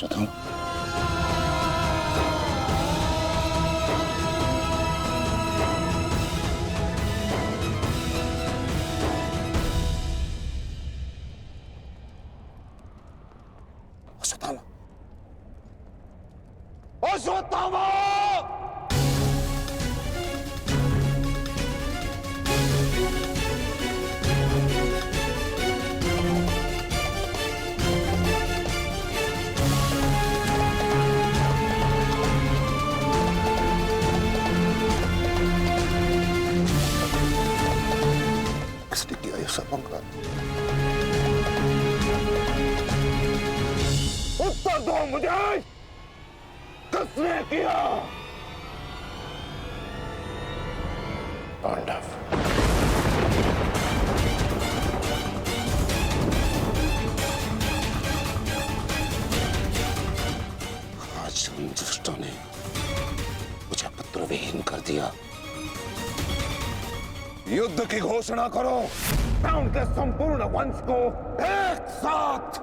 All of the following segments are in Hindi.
अश्वत्थामा। अश्वत्थामा, अश्वत्थामा! किसने किया ये सब अंगार? उत्तर दो मुझे, किसने किया? पांडव। आज उन दुष्टों ने मुझे पुत्रविहीन कर दिया। युद्ध की घोषणा करो, मैं उनके संपूर्ण वंश को एक साथ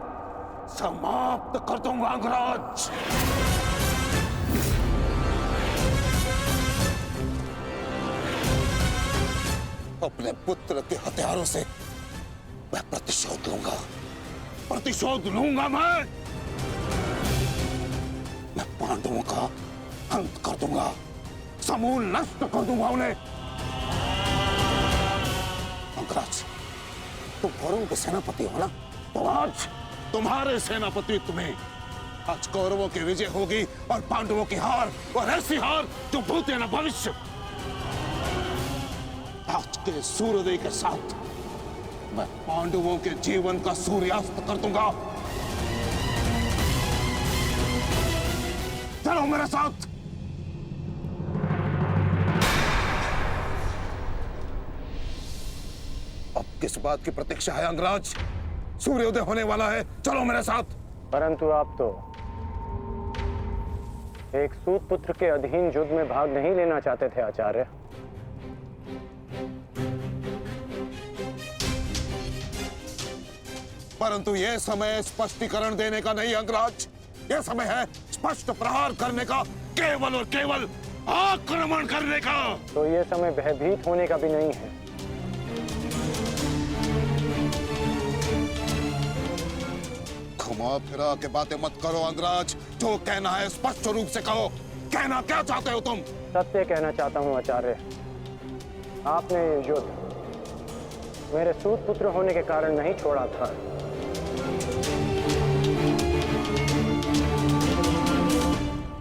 समाप्त कर दूंगा अंगराज। अपने पुत्र के हथियारों से मैं प्रतिशोध लूंगा, प्रतिशोध लूंगा। मैं पांडवों का अंत कर दूंगा, समूल नष्ट कर दूंगा उन्हें। अंगराज, तुम कौरवों के सेनापति हो ना? तो आज तुम्हारे सेनापति तुम्हें आज कौरवों की विजय होगी और पांडवों की हार, और ऐसी हार जो भूत है ना भविष्य। आज के सूर्योदय के साथ मैं पांडवों के जीवन का सूर्यास्त कर दूंगा। चलो मेरे साथ। अब किस बात की प्रतीक्षा है अंगराज? सूर्योदय होने वाला है, चलो मेरे साथ। परंतु आप तो एक सूत पुत्र के अधीन युद्ध में भाग नहीं लेना चाहते थे आचार्य। परंतु यह समय स्पष्टीकरण देने का नहीं अंगराज, यह समय है स्पष्ट प्रहार करने का, केवल और केवल आक्रमण करने का। तो यह समय भयभीत होने का भी नहीं है। घुमा फिरा के बातें मत करो अंगराज, जो कहना है स्पष्ट रूप से कहो। कहना क्या चाहते हो तुम? सत्य कहना चाहता हूं आचार्य। आपने ये युद्ध मेरे सूत पुत्र होने के कारण नहीं छोड़ा था।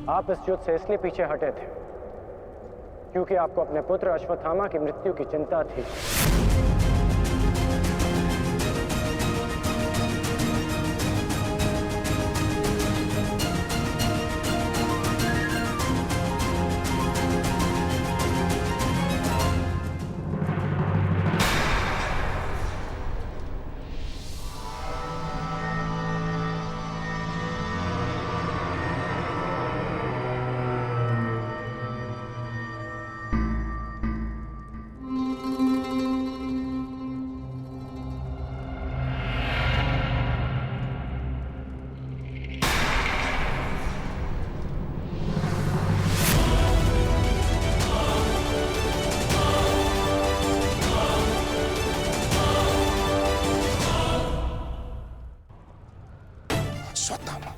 आप इस युद्ध से इसलिए पीछे हटे थे क्योंकि आपको अपने पुत्र अश्वत्थामा की मृत्यु की चिंता थी। अश्वत्थामा,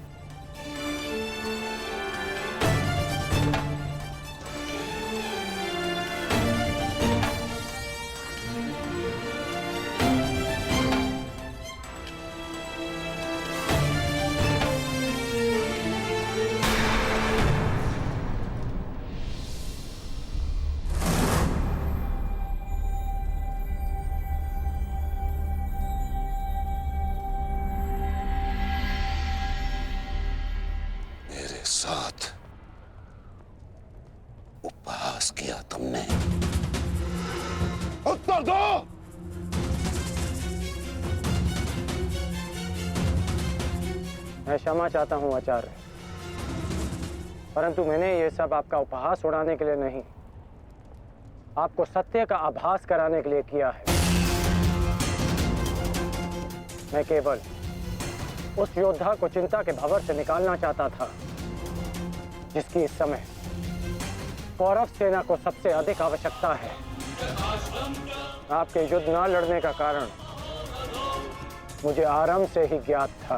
मेरे साथ उपहास किया तुमने। उत्तर दो। मैं क्षमा चाहता हूं आचार्य, परंतु मैंने ये सब आपका उपहास उड़ाने के लिए नहीं, आपको सत्य का आभास कराने के लिए किया है। मैं केवल उस योद्धा को चिंता के भंवर से निकालना चाहता था, जिसकी इस समय कौरव सेना को सबसे अधिक आवश्यकता है। आपके युद्ध न लड़ने का कारण मुझे आरंभ से ही ज्ञात था।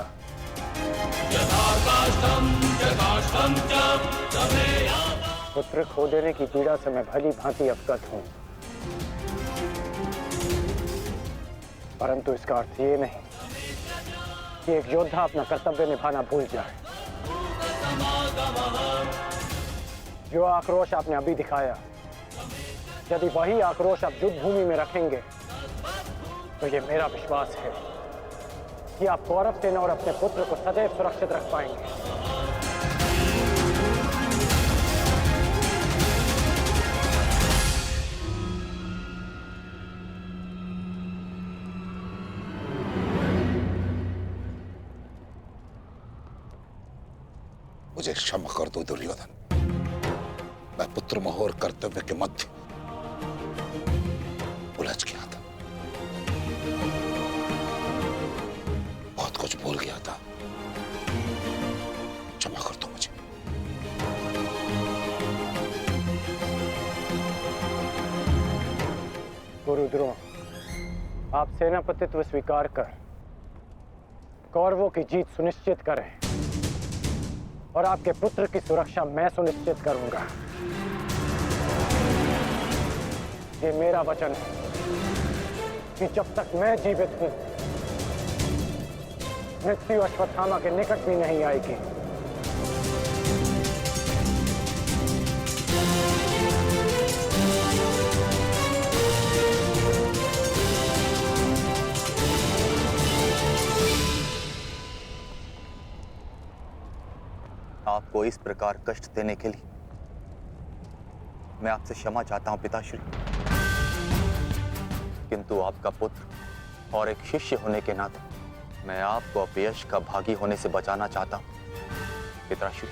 पुत्र खो देने की पीड़ा से मैं भली भांति अवगत हूं, परंतु इसका अर्थ ये नहीं कि एक योद्धा अपना कर्तव्य निभाना भूल जाए। जो आक्रोश आपने अभी दिखाया, यदि वही आक्रोश आप युद्ध भूमि में रखेंगे तो ये मेरा विश्वास है कि आप कौरव सेना और अपने पुत्र को सदैव सुरक्षित रख पाएंगे। मुझे क्षमा कर दो दुर्योधन, मैं पुत्र मोह और कर्तव्य के मध्य उलझ गया था, बहुत कुछ भूल गया था। क्षमा कर दो मुझे। गुरु द्रोण, आप सेनापतित्व स्वीकार कर कौरवों की जीत सुनिश्चित करें और आपके पुत्र की सुरक्षा मैं सुनिश्चित करूंगा। ये मेरा वचन है कि जब तक मैं जीवित हूं, मृत्यु अश्वत्थामा के निकट भी नहीं आएगी। आपको इस प्रकार कष्ट देने के लिए मैं आपसे क्षमा चाहता हूं पिताश्री, किंतु आपका पुत्र और एक शिष्य होने के नाते मैं आपको अपयश का भागी होने से बचाना चाहता हूं। पिताश्री,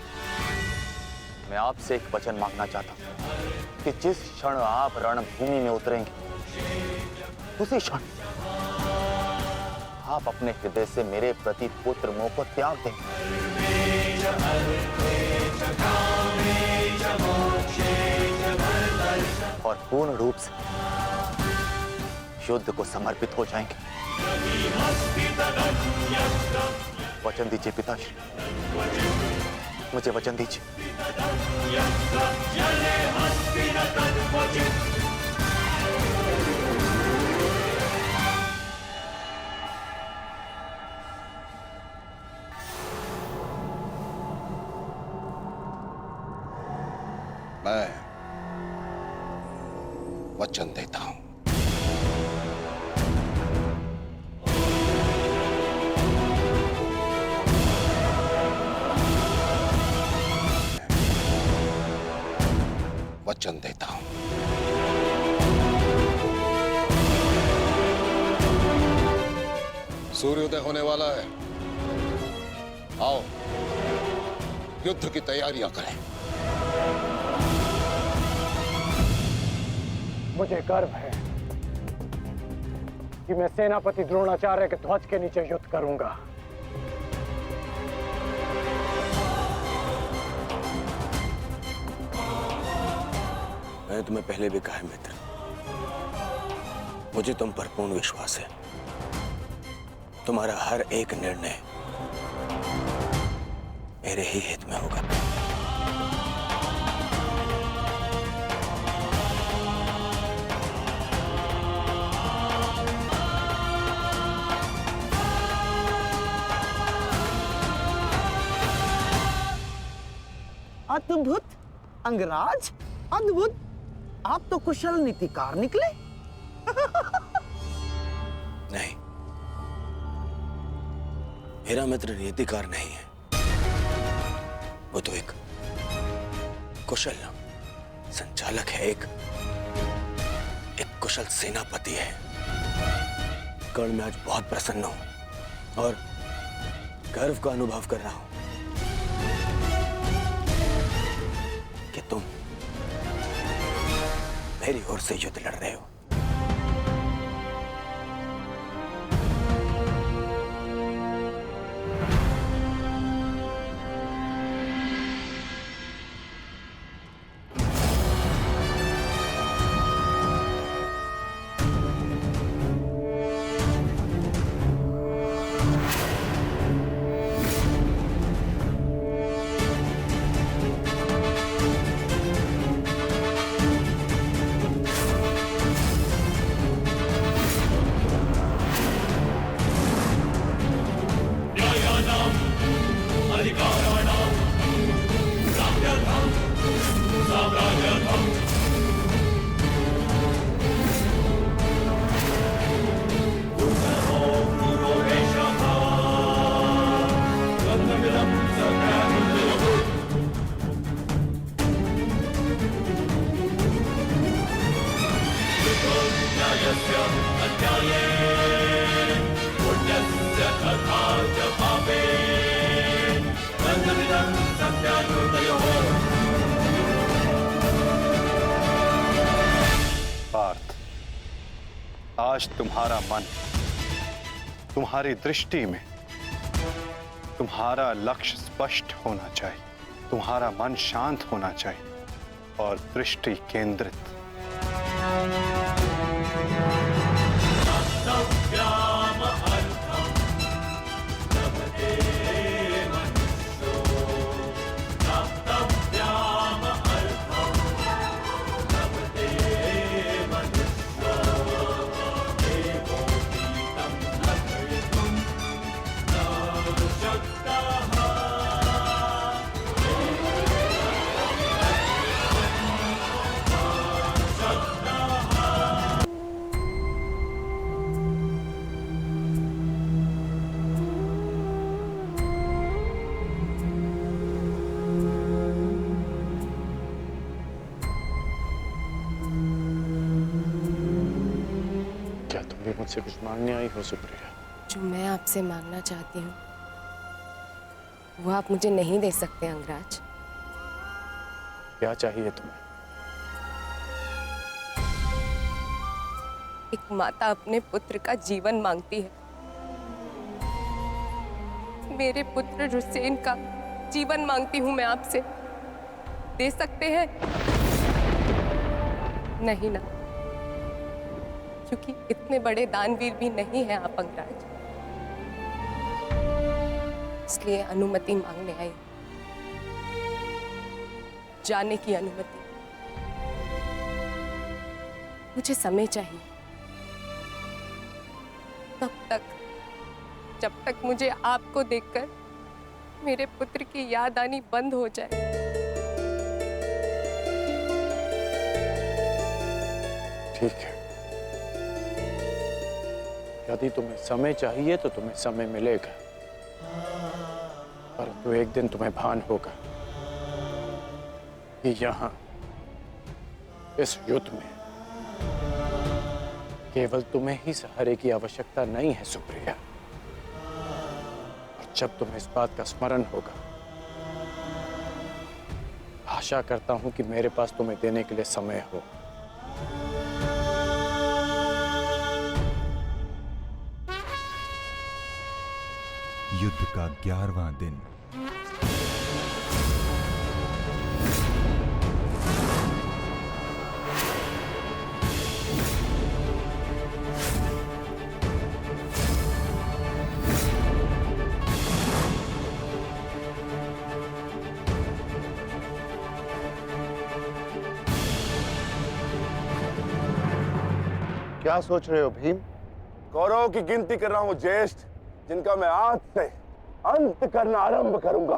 मैं आपसे एक वचन मांगना चाहता हूं कि जिस क्षण आप रणभूमि में उतरेंगे, उसी क्षण आप अपने हृदय से मेरे प्रति पुत्र मोह को त्याग दें और पूर्ण रूप से युद्ध को समर्पित हो जाएंगे। वचन दीजिए पिताश्री, मुझे वचन दीजिए। मैं वचन देता हूं, वचन देता हूं। सूर्योदय होने वाला है, आओ युद्ध की तैयारियां करें। मुझे गर्व है कि मैं सेनापति द्रोणाचार्य के ध्वज के नीचे युद्ध करूंगा। मैंने तुम्हें पहले भी कहा है मित्र, मुझे तुम पर पूर्ण विश्वास है। तुम्हारा हर एक निर्णय मेरे ही हित में होगा। अद्भुत अंगराज, अद्भुत! आप तो कुशल नीतिकार निकले। नहीं, मेरा मित्र नीतिकार नहीं है, वो तो एक कुशल संचालक है, एक कुशल सेनापति है। कर्ण, मैं आज बहुत प्रसन्न हूं और गर्व का अनुभव कर रहा हूं कि तुम मेरी ओर से युद्ध लड़ रहे हो। पार्थ, आज तुम्हारा मन, तुम्हारी दृष्टि में तुम्हारा लक्ष्य स्पष्ट होना चाहिए, तुम्हारा मन शांत होना चाहिए और दृष्टि केंद्रित। मुझसे कुछ मांगने आई हो सुप्रिया? जो मैं आपसे मांगना चाहती हूँ वो आप मुझे नहीं दे सकते अंगराज। क्या चाहिए तुम्हें? एक माता अपने पुत्र का जीवन मांगती है। मेरे पुत्र हुसैन का जीवन मांगती हूँ मैं आपसे। दे सकते हैं? नहीं ना, क्योंकि इतने बड़े दानवीर भी नहीं हैं आप अंगराज। इसलिए अनुमति मांगने आई, जाने की अनुमति। मुझे समय चाहिए, तब तक जब तक मुझे आपको देखकर मेरे पुत्र की याद आनी बंद हो जाए। ठीक है, यदि तुम्हें समय चाहिए तो तुम्हें समय मिलेगा, परंतु एक दिन तुम्हें भान होगा कि यहाँ इस युद्ध में केवल तुम्हें ही सहारे की आवश्यकता नहीं है सुप्रिया। और जब तुम्हें इस बात का स्मरण होगा, आशा करता हूं कि मेरे पास तुम्हें देने के लिए समय हो। युद्ध का 11वां दिन। क्या सोच रहे हो भीम? कौरवों की गिनती कर रहा हूं ज्येष्ठ, जिनका मैं आज से अंत करना आरंभ करूंगा।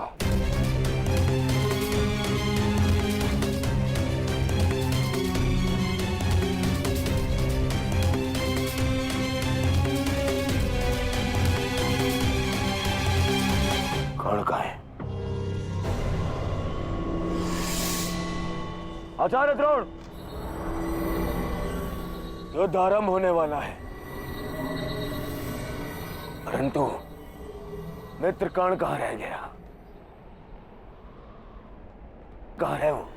कौन का है? आचार्य द्रोण, युद्ध आरंभ होने वाला है, परंतु मित्रकर्ण कहां रह गया? कहां है वो?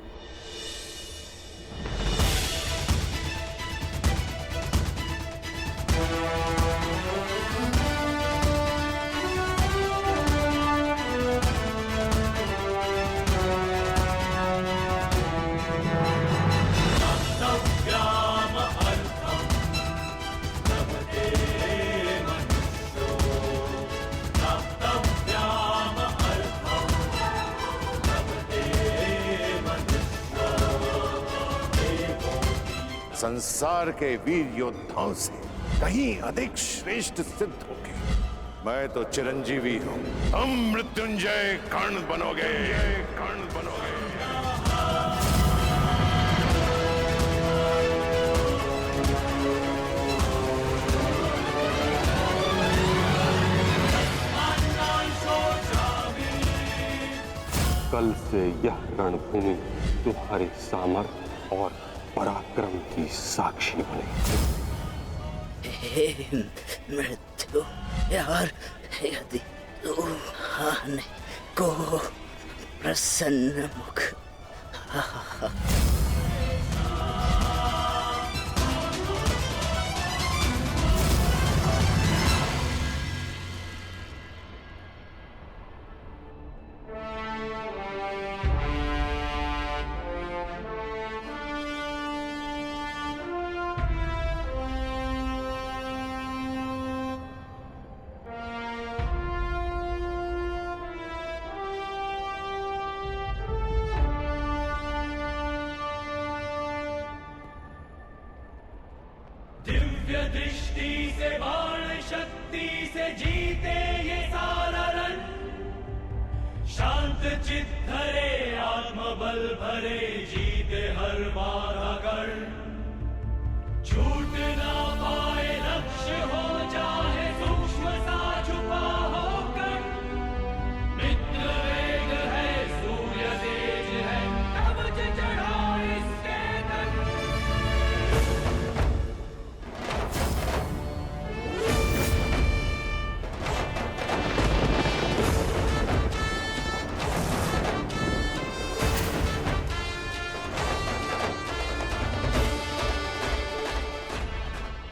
संसार के वीर योद्धाओं से कहीं अधिक श्रेष्ठ सिद्ध होगे। मैं तो चिरंजीवी हूं, तुम मृत्युंजय कर्ण बनोगे, कर्ण बनोगे। यह रणभूमि तुम्हारे सामर्थ्य और पराक्रम की साक्षी बनेगी। हे मृत्यु यार, यदि तू आने को प्रसन्न मुख दिव्य दृष्टि से बाण शक्ति से जीते ये सारा रण, शांत चित्त धरे आत्मबल भरे जीते हर बाधा गढ़, छूट ना पाए लक्ष्य हो चाहे सूक्ष्म सा छुपा होकर, मित्र वेग है सूर्य तेज है कवच चढ़ा इसके तन।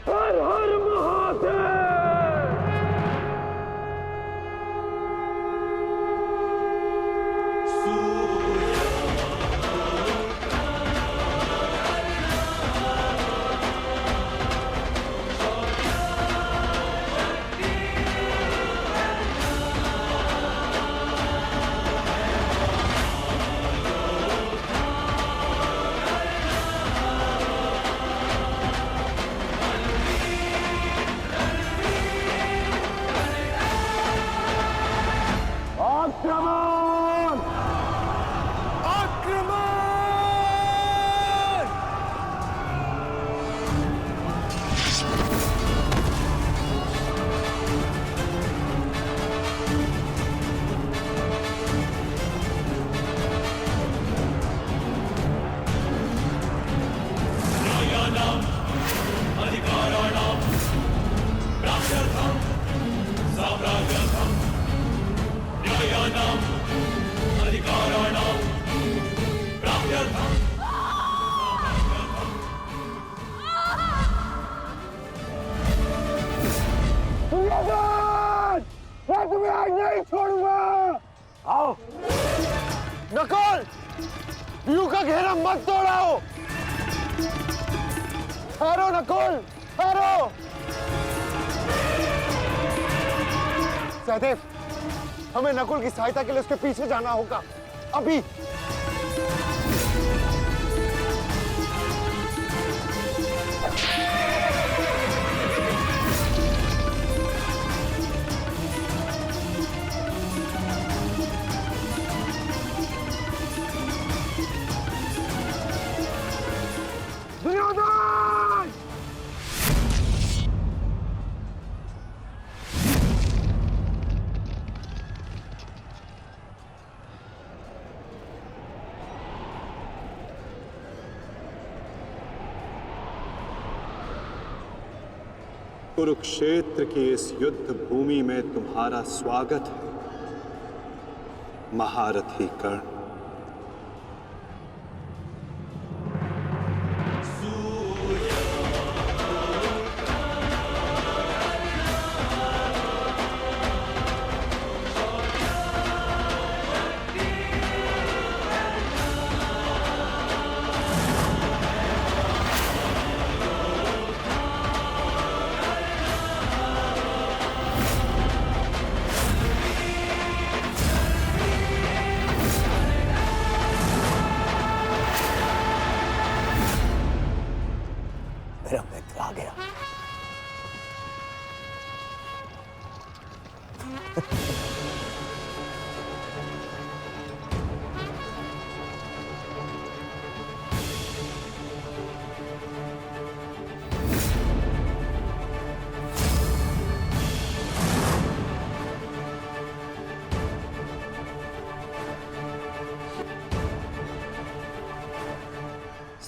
हर हर महादेव। आक्रमण! आक्रमण! न्यायानां अधिकाराणां प्राप्त्यर्थं साम्राज्यर्थं, न्यायानां अधिकाराणां प्राप्त्यर्थं दुर्योधन! मैं तुम्हें आज नहीं छोड़ूंगा। आओ नकुल, व्यू का घेरा मत तोड़ाओ। ठहरो नकुल, ठहरो। सहदेव, हमें नकुल की सहायता के लिए उसके पीछे जाना होगा अभी। दुर्योधन! कुरुक्षेत्र की इस युद्ध भूमि में तुम्हारा स्वागत है, महारथी कर्ण।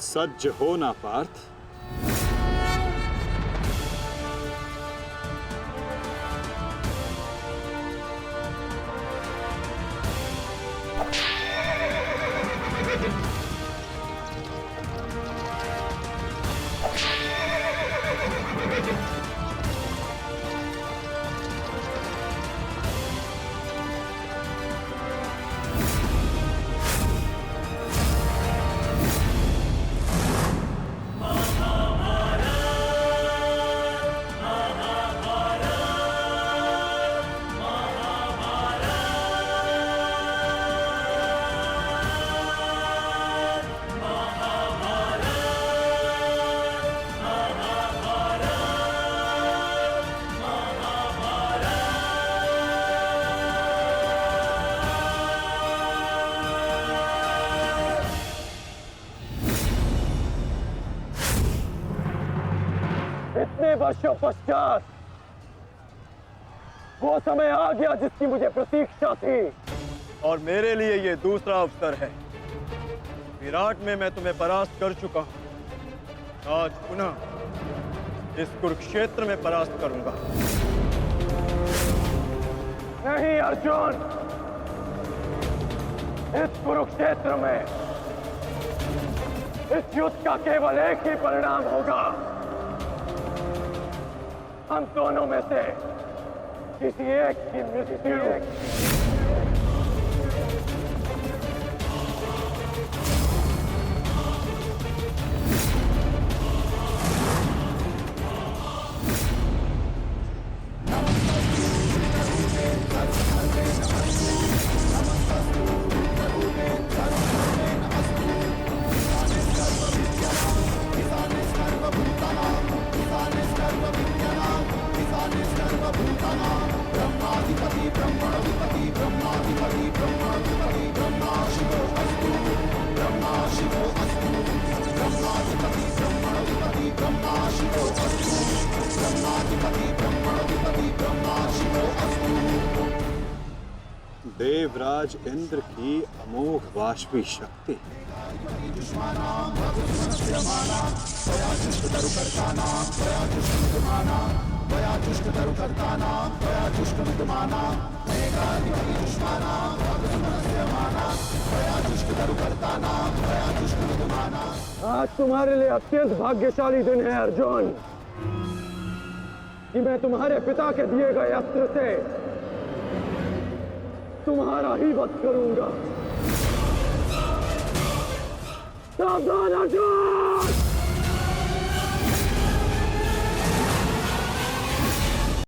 सज्ज हो ना पार्थ। इतने वर्षों पश्चात वो समय आ गया जिसकी मुझे प्रतीक्षा थी, और मेरे लिए ये दूसरा अवसर है। विराट में मैं तुम्हें परास्त कर चुका हूं, आज पुनः इस कुरुक्षेत्र में परास्त करूंगा। नहीं अर्जुन, इस कुरुक्षेत्र में इस युद्ध का केवल एक ही परिणाम होगा। हम दोनों में से किसी एक की मृत्यु। देवराज इंद्र की अमोघ वाष्पी शक्ति। आज तुम्हारे लिए अत्यंत भाग्यशाली दिन है अर्जुन, कि मैं तुम्हारे पिता के दिए गए अस्त्र से तुम्हारा ही वध करूंगा। सावधान अर्जुन!